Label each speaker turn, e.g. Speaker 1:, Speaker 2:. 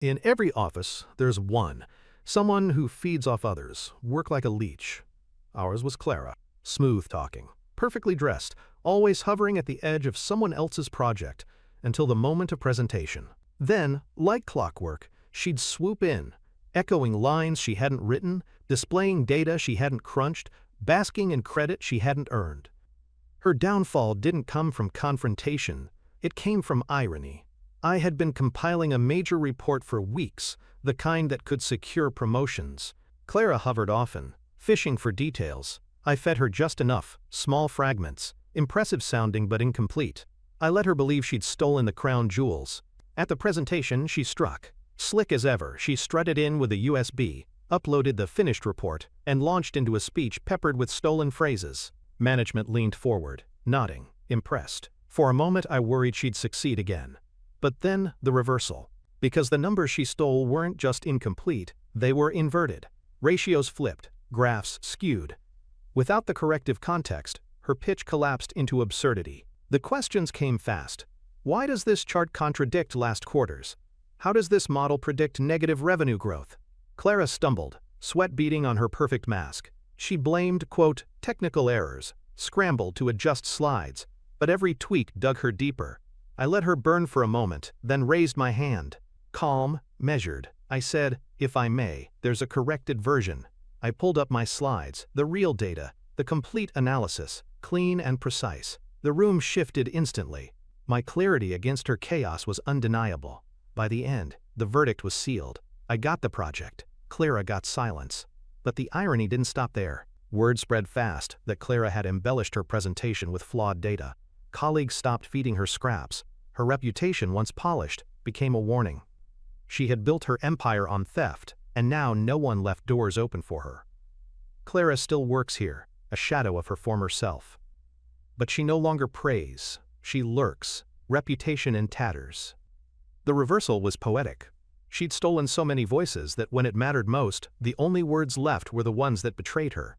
Speaker 1: In every office, there's someone who feeds off others, work like a leech. Ours was Clara, smooth-talking, perfectly dressed, always hovering at the edge of someone else's project until the moment of presentation. Then, like clockwork, she'd swoop in, echoing lines she hadn't written, displaying data she hadn't crunched, basking in credit she hadn't earned. Her downfall didn't come from confrontation, it came from irony. I had been compiling a major report for weeks, the kind that could secure promotions. Clara hovered often, fishing for details. I fed her just enough, small fragments, impressive sounding but incomplete. I let her believe she'd stolen the crown jewels. At the presentation, she struck. Slick as ever, she strutted in with a USB, uploaded the finished report, and launched into a speech peppered with stolen phrases. Management leaned forward, nodding, impressed. For a moment I worried she'd succeed again. But then, the reversal. Because the numbers she stole weren't just incomplete, they were inverted. Ratios flipped, graphs skewed. Without the corrective context, her pitch collapsed into absurdity. The questions came fast. Why does this chart contradict last quarters? How does this model predict negative revenue growth? Clara stumbled, sweat beading on her perfect mask. She blamed, quote, technical errors, scrambled to adjust slides, but every tweak dug her deeper. I let her burn for a moment, then raised my hand. Calm, measured, I said, if I may, there's a corrected version. I pulled up my slides, the real data, the complete analysis, clean and precise. The room shifted instantly. My clarity against her chaos was undeniable. By the end, the verdict was sealed. I got the project. Clara got silence. But the irony didn't stop there. Word spread fast that Clara had embellished her presentation with flawed data. Colleagues stopped feeding her scraps. Her reputation, once polished, became a warning. She had built her empire on theft, and now no one left doors open for her. Clara still works here, a shadow of her former self. But she no longer prays, she lurks, reputation in tatters. The reversal was poetic. She'd stolen so many voices that when it mattered most, the only words left were the ones that betrayed her.